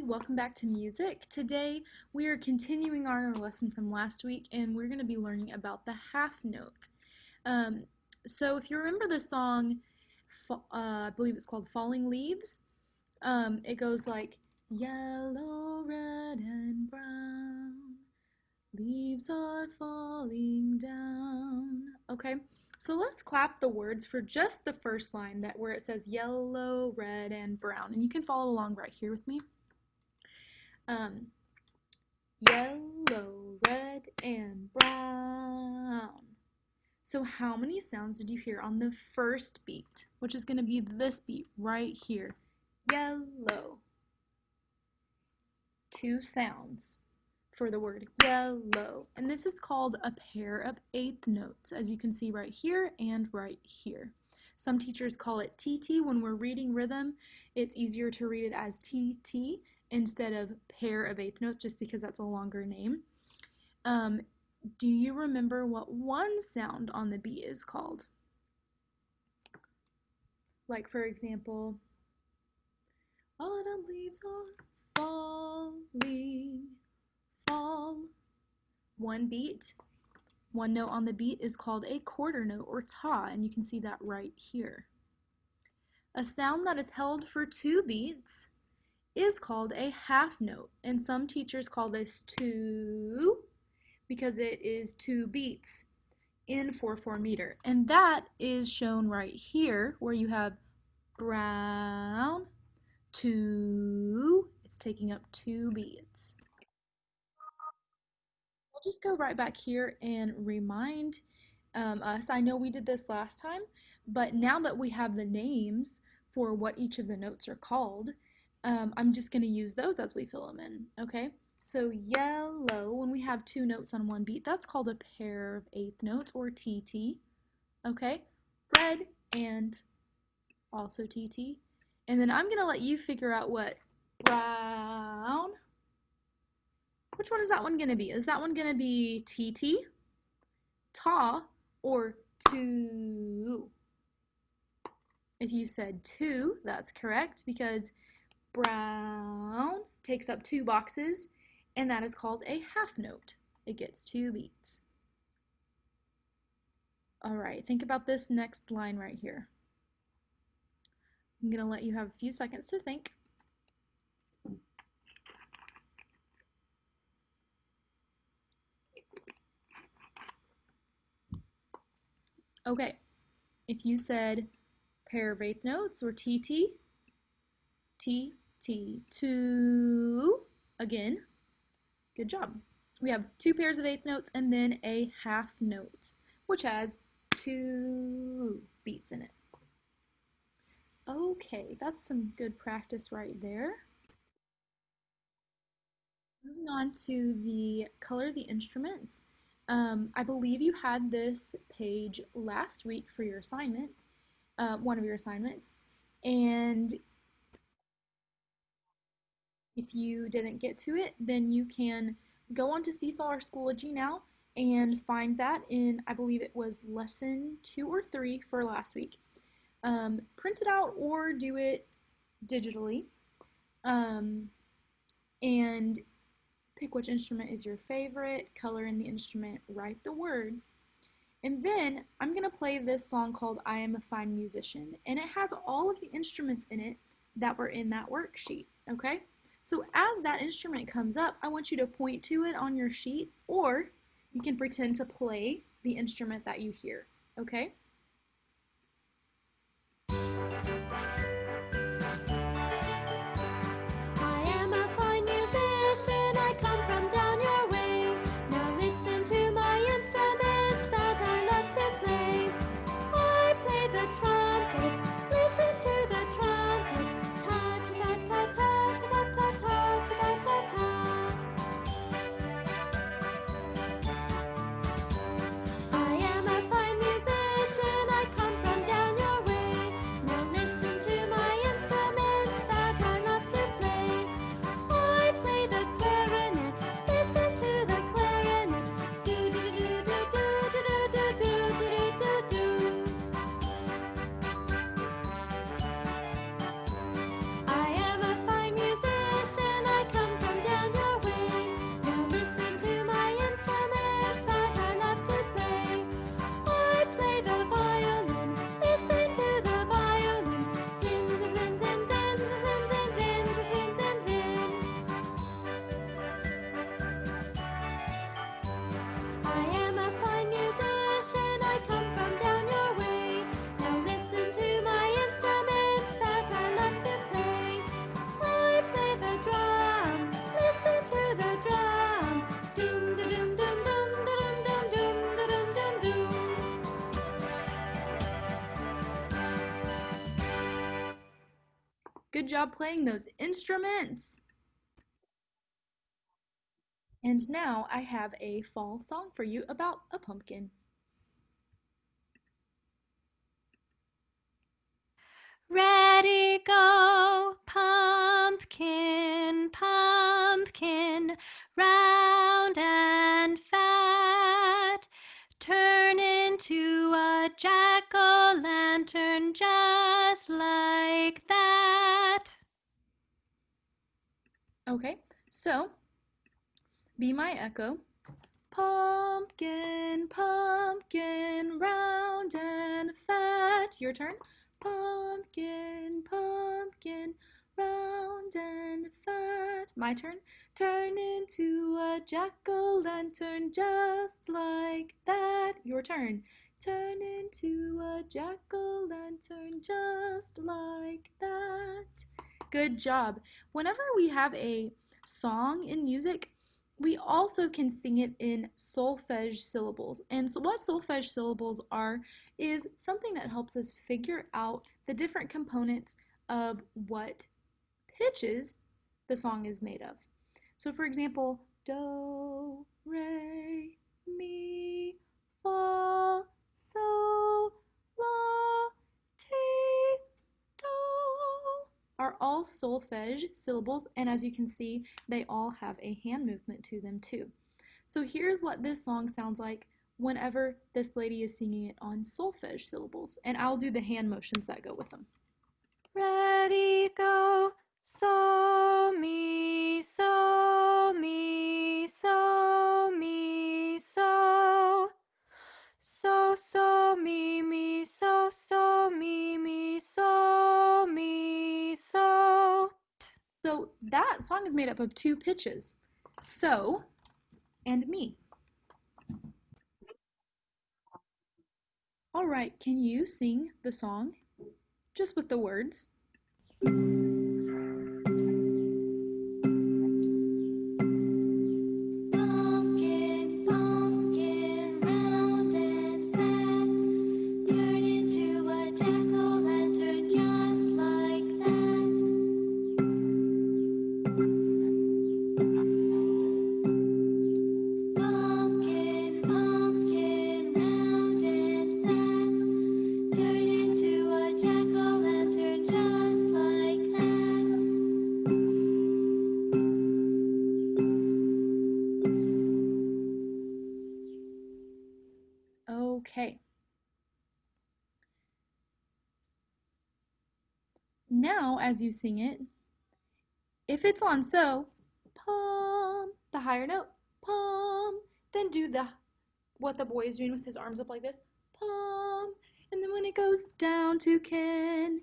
welcome back to music. Today we are continuing our lesson from last week and we're going to be learning about the half note. So if you remember the song, I believe it's called Falling Leaves, it goes like yellow, red, and brown, leaves are falling down. Okay, so let's clap the words for just the first line, that where it says yellow, red, and brown. And you can follow along right here with me. Yellow, red, and brown. So how many sounds did you hear on the first beat, which is going to be this beat right here? Yellow. 2 sounds for the word yellow. And this is called a pair of eighth notes, as you can see right here and right here. Some teachers call it TT. When we're reading rhythm, it's easier to read it as TT instead of pair of eighth notes, just because that's a longer name. Do you remember what one sound on the beat is called? Like, for example, autumn leaves are falling, fall. One beat, one note on the beat is called a quarter note or ta, and you can see that right here. A sound that is held for 2 beats is called a half note, and some teachers call this 2 because it is 2 beats in 4/4 meter, and that is shown right here where you have brown, 2, it's taking up 2 beats. I'll just go right back here and remind us. I know we did this last time, but now that we have the names for what each of the notes are called, I'm just going to use those as we fill them in, okay? So yellow, when we have 2 notes on one beat, that's called a pair of eighth notes, or TT, okay? Red and also TT. And then I'm going to let you figure out what brown, which one is that one going to be? Is that one going to be TT, ta, or 2? If you said 2, that's correct, because brown takes up 2 boxes, and that is called a half note. It gets 2 beats. All right, think about this next line right here. I'm going to let you have a few seconds to think. Okay, if you said pair of eighth notes, or TT, T, T, 2, again, good job. We have 2 pairs of eighth notes and then a half note, which has 2 beats in it. Okay, that's some good practice right there. Moving on to the color the instruments. I believe you had this page last week for your assignment, one of your assignments, and if you didn't get to it, then you can go on to Seesaw or Schoology now and find that in, I believe it was lesson 2 or 3 for last week. Print it out or do it digitally, and pick which instrument is your favorite, color in the instrument, write the words, and then I'm going to play this song called I Am a Fine Musician, and it has all of the instruments in it that were in that worksheet, okay? So as that instrument comes up, I want you to point to it on your sheet, or you can pretend to play the instrument that you hear, okay? Good job playing those instruments. And now I have a fall song for you about a pumpkin. Ready, go, pumpkin, pumpkin, round and fat. Turn into a jack-o'-lantern just like that. Okay, so be my echo. Pumpkin, pumpkin, round and fat. Your turn. Pumpkin, pumpkin, round and fat. My turn. Turn into a jack-o'-lantern just like that. Your turn. Turn into a jack-o'-lantern just like that. Good job. Whenever we have a song in music, we also can sing it in solfege syllables. And so what solfege syllables are is something that helps us figure out the different components of what pitches the song is made of. So for example, do, re, mi, fa, sol, la, ti, do are all solfege syllables, and as you can see, they all have a hand movement to them too. So here's what this song sounds like whenever this lady is singing it on solfege syllables, and I'll do the hand motions that go with them. Ready, go, so, mi, so, mi, so, mi, so. So, mi, so, mi, so, mi, so. So that song is made up of two pitches, so and mi. All right, can you sing the song just with the words? Pumpkin, pumpkin, round and fat. Turn into a jack-o'-lantern just like that. Pumpkin, pumpkin, round and fat. Turn into a jack-o'-lantern just like that. Okay. Now, as you sing it, if it's on so, pom, the higher note, pom, then do the what the boy is doing with his arms up like this, pom, and then when it goes down to kin,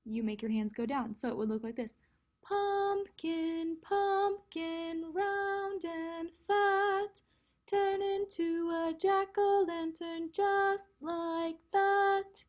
you make your hands go down. So it would look like this. Pumpkin, pumpkin, round and fat, turn into a jack-o'-lantern just like that.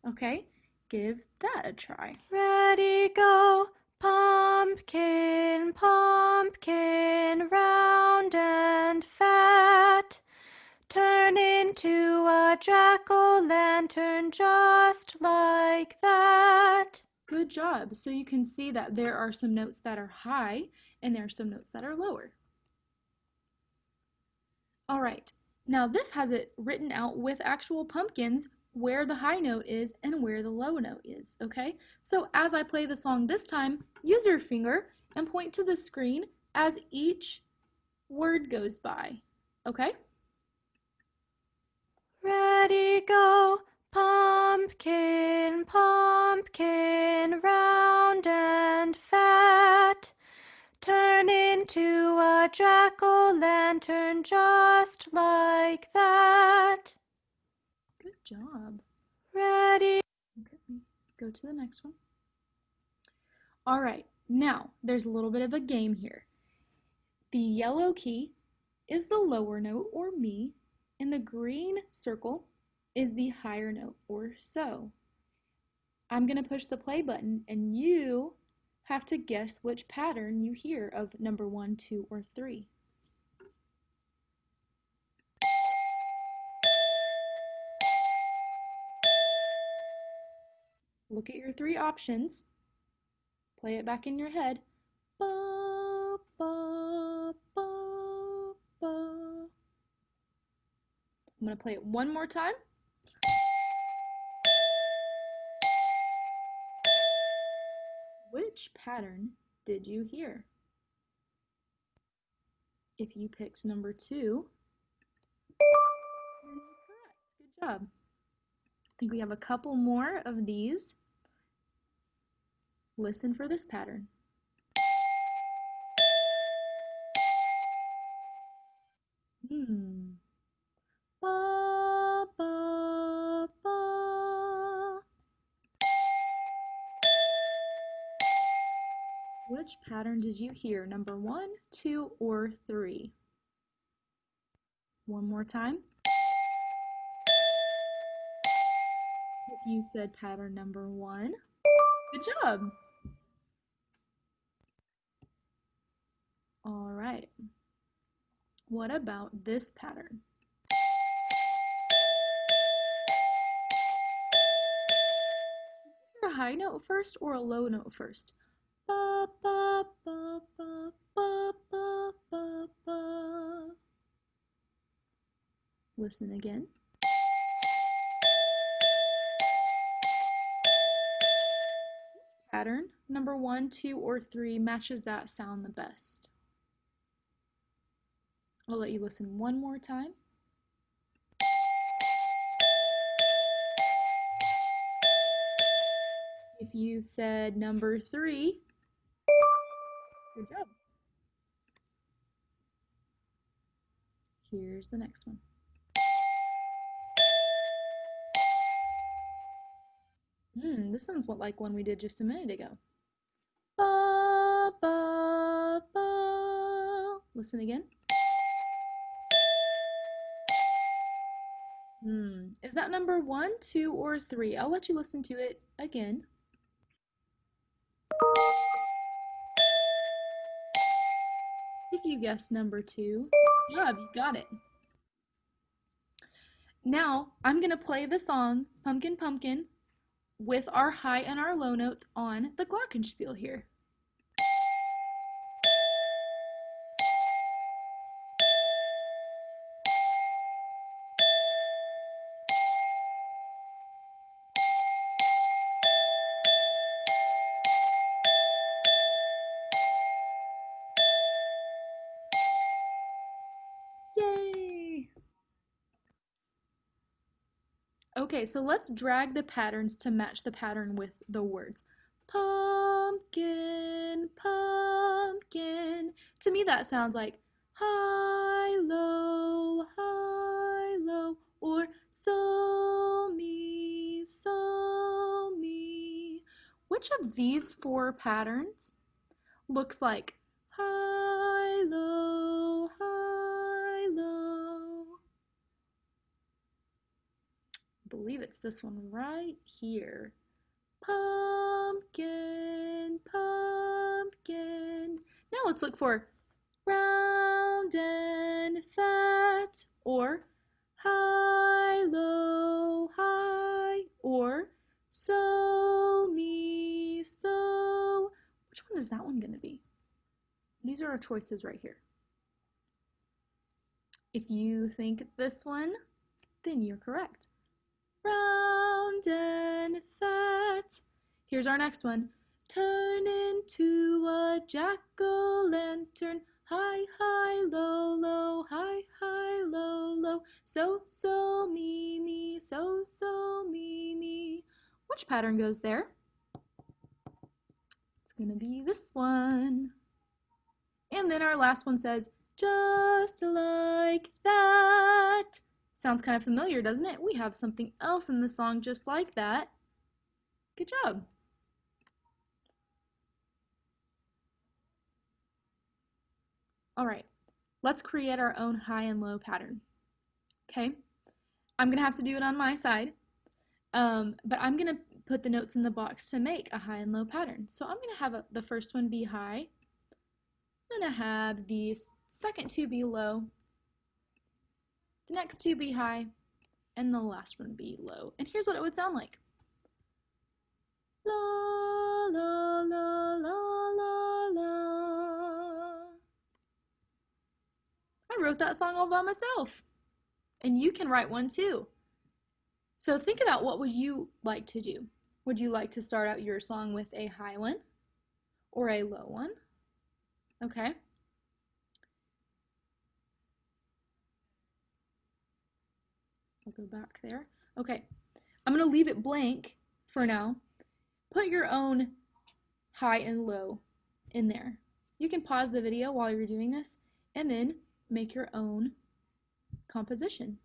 Okay, give that a try. Ready, go, pumpkin, pumpkin, round and fat. Turn into a jack-o'-lantern just like that. Good job. So you can see that there are some notes that are high and there are some notes that are lower. All right, now this has it written out with actual pumpkins where the high note is and where the low note is, okay? So as I play the song this time, use your finger and point to the screen as each word goes by, okay? Ready, go, pumpkin, pumpkin, round and fat. Turn into a jack-o'-lantern just like that. Good job. Ready. Okay, go to the next one. All right, now there's a little bit of a game here. The yellow key is the lower note, or mi, and the green circle is the higher note, or so. I'm going to push the play button, and you have to guess which pattern you hear of number 1, 2, or 3. Look at your three options. Play it back in your head. Ba, ba, ba, ba. I'm going to play it one more time. Which pattern did you hear? If you picked number 2, then you're correct. Good job. I think we have a couple more of these. Listen for this pattern. Ba, ba, ba. Which pattern did you hear? Number 1, 2, or 3? One more time. If you said pattern number 1, good job. All right. What about this pattern? A high note first or a low note first? Ba, ba, ba, ba, ba, ba, ba, ba. Listen again. Pattern number 1, 2, or 3 matches that sound the best? I'll let you listen one more time. If you said number 3, good job. Here's the next one. This sounds like one we did just a minute ago. Ba, ba, ba. Listen again. Is that number 1, 2, or 3? I'll let you listen to it again. If you guessed number 2, good job, you got it. Now, I'm going to play the song Pumpkin Pumpkin with our high and our low notes on the glockenspiel here. Yay! Okay, so let's drag the patterns to match the pattern with the words. Pumpkin, pumpkin. To me that sounds like high, low, or so me, so me. Which of these 4 patterns looks like high, low, high, low? I believe it's this one right here. Pumpkin, pumpkin. Now let's look for round and fat, or high, low, high, or so me, so. Which one is that one going to be? These are our choices right here. If you think this one, then you're correct. Round and fat. Here's our next one. Turn into a jack-o'-lantern. High, high, low, low, high, high, low, low. So, so, me, me, so, so, me, me. Which pattern goes there? It's gonna be this one. And then our last one says, just like that. Sounds kind of familiar, doesn't it? We have something else in the song just like that. Good job. All right, let's create our own high and low pattern. Okay, I'm gonna have to do it on my side, but I'm gonna put the notes in the box to make a high and low pattern. So I'm gonna have the first one be high. I'm gonna have the second 2 be low, the next 2 be high, and the last one be low. And here's what it would sound like. La la la la la la. I wrote that song all by myself. And you can write one too. So think about what would you like to do? Would you like to start out your song with a high one or a low one? Okay. I'll go back there. Okay. I'm going to leave it blank for now. Put your own high and low in there. You can pause the video while you're doing this and then make your own composition.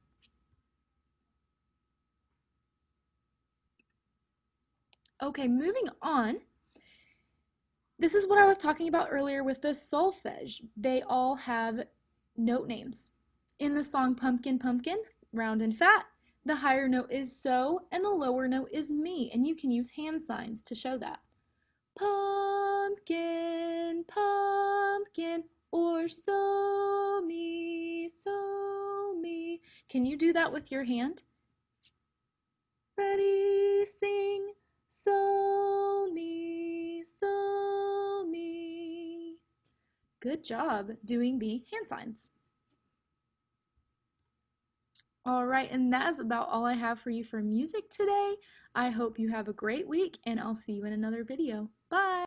Okay, moving on. This is what I was talking about earlier with the solfege. They all have note names. In the song Pumpkin, Pumpkin, round and fat, the higher note is so and the lower note is me, and you can use hand signs to show that. Pumpkin, pumpkin, or so me, so me. Can you do that with your hand? Ready, sing, so me, so me. Good job doing the hand signs. All right, and that is about all I have for you for music today. I hope you have a great week, and I'll see you in another video. Bye!